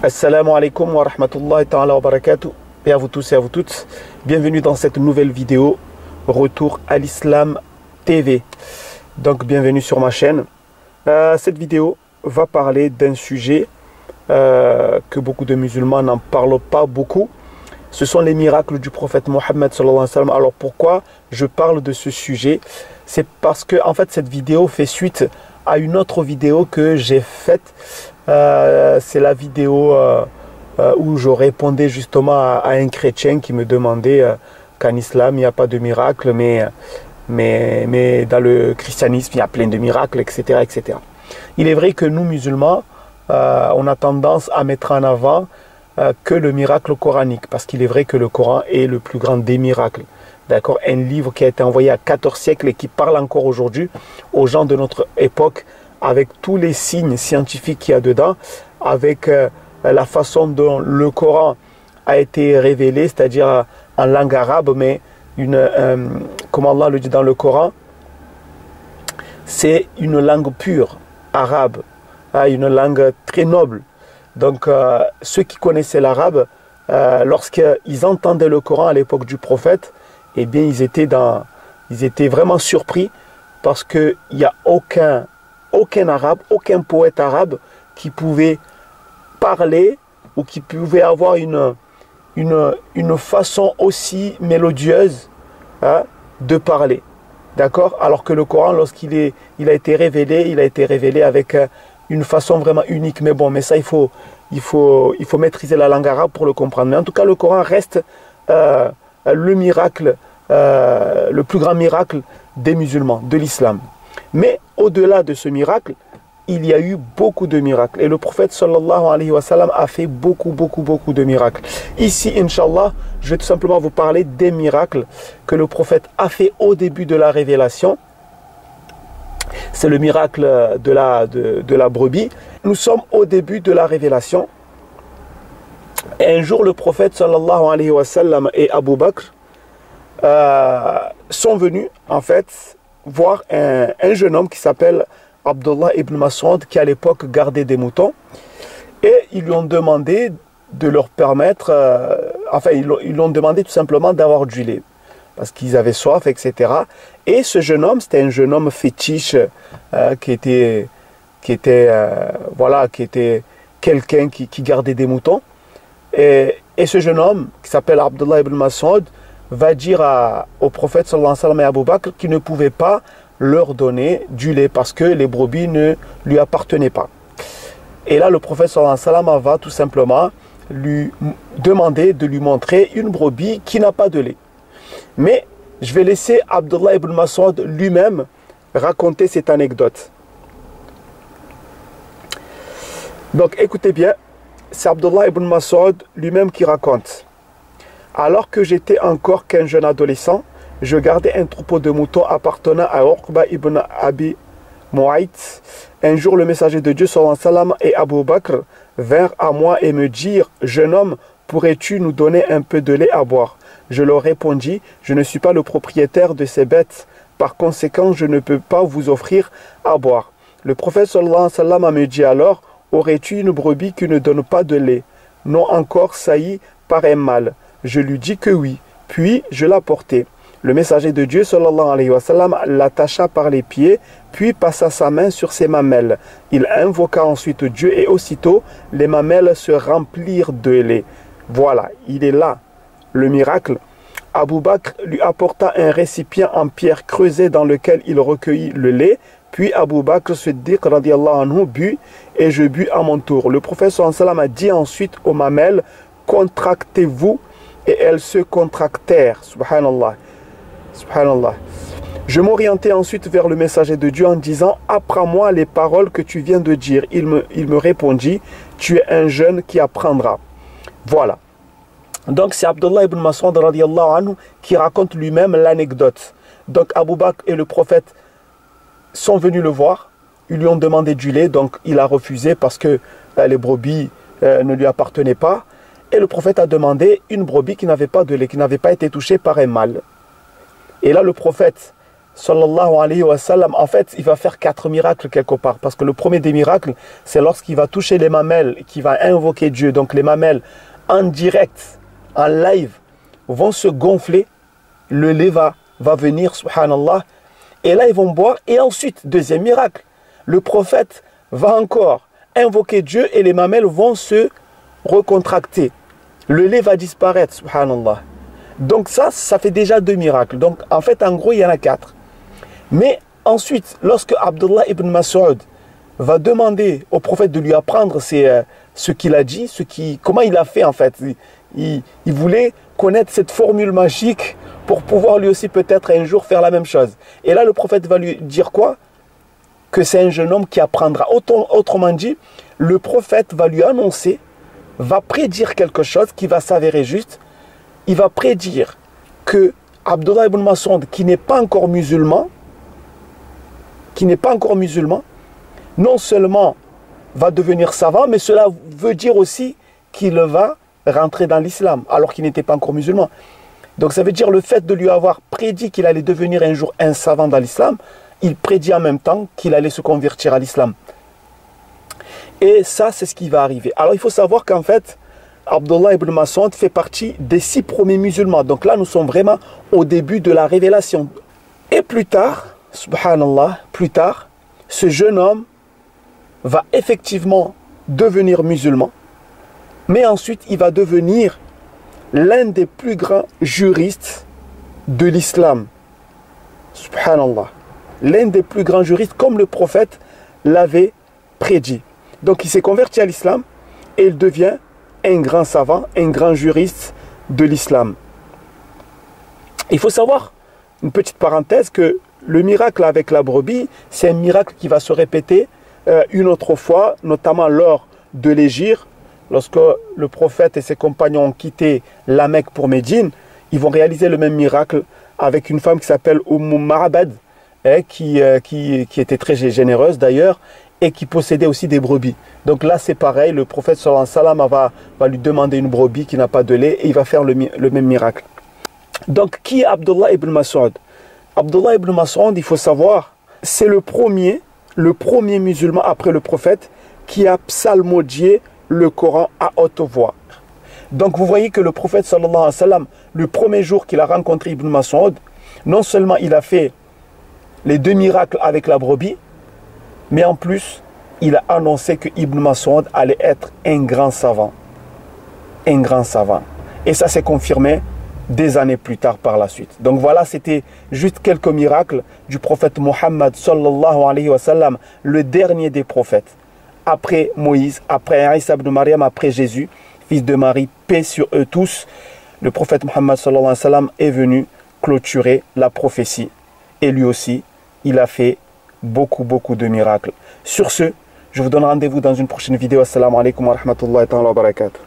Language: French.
Assalamu alaikum wa rahmatullahi ta'ala wa barakatuh. Et à vous tous et à vous toutes, bienvenue dans cette nouvelle vidéo Retour à l'Islam TV. Donc bienvenue sur ma chaîne. Cette vidéo va parler d'un sujet que beaucoup de musulmans n'en parlent pas beaucoup. Ce sont les miracles du prophète Mohammed sallallahu alayhi wa sallam. Alors pourquoi je parle de ce sujet? C'est parce que en fait cette vidéo fait suite à une autre vidéo que j'ai faite. C'est la vidéo où je répondais justement à un chrétien qui me demandait qu'en islam il n'y a pas de miracle, mais dans le christianisme il y a plein de miracles, etc., etc. Il est vrai que nous musulmans, on a tendance à mettre en avant que le miracle coranique, parce qu'il est vrai que le Coran est le plus grand des miracles. D'accord, un livre qui a été envoyé à 14 siècles et qui parle encore aujourd'hui aux gens de notre époque, avec tous les signes scientifiques qu'il y a dedans, avec la façon dont le Coran a été révélé, c'est-à-dire en langue arabe, mais comme Allah le dit dans le Coran, c'est une langue pure, arabe, une langue très noble. Donc ceux qui connaissaient l'arabe, lorsqu'ils entendaient le Coran à l'époque du prophète, eh bien ils étaient vraiment surpris, parce qu'il n'y a aucun arabe, aucun poète arabe qui pouvait parler ou qui pouvait avoir une façon aussi mélodieuse de parler. D'accord? Alors que le Coran, lorsqu'il a été révélé avec une façon vraiment unique. Mais bon, mais ça, il faut maîtriser la langue arabe pour le comprendre. Mais en tout cas, le Coran reste le miracle, le plus grand miracle des musulmans, de l'islam. Mais au-delà de ce miracle, il y a eu beaucoup de miracles. Et le prophète sallallahu alayhi wa sallam a fait beaucoup de miracles. Ici, Inch'Allah, je vais tout simplement vous parler des miracles que le prophète a fait au début de la révélation. C'est le miracle de la brebis. Nous sommes au début de la révélation. Et un jour, le prophète sallallahu alayhi wa sallam et Abu Bakr sont venus, en fait, voir un jeune homme qui s'appelle Abdullah ibn Mas'ud, qui à l'époque gardait des moutons, et ils lui ont demandé de leur permettre, ils lui ont demandé tout simplement d'avoir du lait, parce qu'ils avaient soif, etc. Et ce jeune homme, c'était un jeune homme fétiche, qui était quelqu'un qui gardait des moutons, et ce jeune homme, qui s'appelle Abdullah ibn Mas'ud, va dire au prophète sallallahu alayhi wa sallam et à Abu Bakr qu'il ne pouvait pas leur donner du lait parce que les brebis ne lui appartenaient pas. Et là, le prophète sallallahu alayhi wa sallam va tout simplement lui demander de lui montrer une brebis qui n'a pas de lait. Mais je vais laisser Abdullah ibn Mas'ud lui-même raconter cette anecdote. Donc écoutez bien, c'est Abdullah ibn Mas'ud lui-même qui raconte. Alors que j'étais encore qu'un jeune adolescent, je gardais un troupeau de moutons appartenant à Uqba ibn Abi Mu'ayt. Un jour, le messager de Dieu sallallahu alayhi wa sallam et Abu Bakr vinrent à moi et me dirent: jeune homme, pourrais-tu nous donner un peu de lait à boire? Je leur répondis: je ne suis pas le propriétaire de ces bêtes, par conséquent je ne peux pas vous offrir à boire. Le prophète sallallahu alayhi wa sallam me dit alors: aurais-tu une brebis qui ne donne pas de lait, non encore saillie par un mâle? Je lui dis que oui, puis je la portai. Le messager de Dieu sallallahu alayhi wa sallam l'attacha par les pieds, puis passa sa main sur ses mamelles. Il invoqua ensuite Dieu et aussitôt les mamelles se remplirent de lait. Voilà, il est là, le miracle. Abu Bakr lui apporta un récipient en pierre creusé dans lequel il recueillit le lait. Puis Abu Bakr Siddiq radiyallahu anhu but et je bus à mon tour. Le prophète sallallahu alayhi wa sallam a dit ensuite aux mamelles: contractez-vous. Et elles se contractèrent. Subhanallah. Subhanallah. Je m'orientai ensuite vers le messager de Dieu en disant: apprends-moi les paroles que tu viens de dire. Il me répondit: tu es un jeune qui apprendra. Voilà. Donc c'est Abdullah ibn Mas'ud radiyallahu anhu qui raconte lui-même l'anecdote. Donc Abu Bakr et le prophète sont venus le voir. Ils lui ont demandé du lait. Donc il a refusé parce que les brebis ne lui appartenaient pas. Et le prophète a demandé une brebis qui n'avait pas de lait, qui n'avait pas été touchée par un mâle. Et là, le prophète sallallahu alayhi wa sallam, en fait, il va faire 4 miracles quelque part. Parce que le premier des miracles, c'est lorsqu'il va toucher les mamelles, qu'il va invoquer Dieu. Donc les mamelles, en direct, en live, vont se gonfler. Le lait va venir, subhanallah. Et là, ils vont boire. Et ensuite, deuxième miracle, le prophète va encore invoquer Dieu et les mamelles vont se recontracter. Le lait va disparaître, subhanallah. Donc ça fait déjà 2 miracles. Donc en fait, en gros, il y en a 4. Mais ensuite, lorsque Abdullah ibn Mas'ud va demander au prophète de lui apprendre ce qu'il a dit, comment il a fait en fait. Il voulait connaître cette formule magique pour pouvoir lui aussi peut-être un jour faire la même chose. Et là, le prophète va lui dire quoi? Que c'est un jeune homme qui apprendra. Autrement dit, le prophète va lui annoncer, va prédire quelque chose qui va s'avérer juste. Il va prédire que Abdullah ibn Mas'ud, qui n'est pas encore musulman, non seulement va devenir savant, mais cela veut dire aussi qu'il va rentrer dans l'islam, alors qu'il n'était pas encore musulman. Donc ça veut dire le fait de lui avoir prédit qu'il allait devenir un jour un savant dans l'islam, il prédit en même temps qu'il allait se convertir à l'islam. Et ça, c'est ce qui va arriver. Alors il faut savoir qu'en fait, Abdullah ibn Mas'ud fait partie des 6 premiers musulmans. Donc là, nous sommes vraiment au début de la révélation. Et plus tard, subhanallah, ce jeune homme va effectivement devenir musulman. Mais ensuite, il va devenir l'un des plus grands juristes de l'islam. Subhanallah. L'un des plus grands juristes, comme le prophète l'avait prédit. Donc il s'est converti à l'islam et il devient un grand savant, un grand juriste de l'islam. Il faut savoir, une petite parenthèse, que le miracle avec la brebis, c'est un miracle qui va se répéter une autre fois, notamment lors de l'hégire. Lorsque le prophète et ses compagnons ont quitté la Mecque pour Médine, ils vont réaliser le même miracle avec une femme qui s'appelle Ma'bad, qui était très généreuse d'ailleurs, et qui possédait aussi des brebis. Donc là, c'est pareil, le prophète sallallahu alayhi wa sallam va lui demander une brebis qui n'a pas de lait, et il va faire le même miracle. Donc, qui est Abdullah ibn Mas'ud? Abdullah ibn Mas'ud, il faut savoir, c'est le premier musulman après le prophète qui a psalmodié le Coran à haute voix. Donc vous voyez que le prophète sallallahu alayhi wa sallam, le premier jour qu'il a rencontré Ibn Mas'ud, non seulement il a fait les 2 miracles avec la brebis, mais en plus, il a annoncé que Ibn Mas'ud allait être un grand savant. Un grand savant. Et ça s'est confirmé des années plus tard par la suite. Donc voilà, c'était juste quelques miracles du prophète Muhammad sallallahu alayhi wa sallam, le dernier des prophètes. Après Moïse, après Isa ibn Maryam, après Jésus, fils de Marie, paix sur eux tous, le prophète Muhammad sallallahu alayhi wa sallam est venu clôturer la prophétie. Et lui aussi, il a fait beaucoup de miracles. Sur ce, je vous donne rendez-vous dans une prochaine vidéo. Assalamu alaikum wa rahmatullahi wa barakatuh.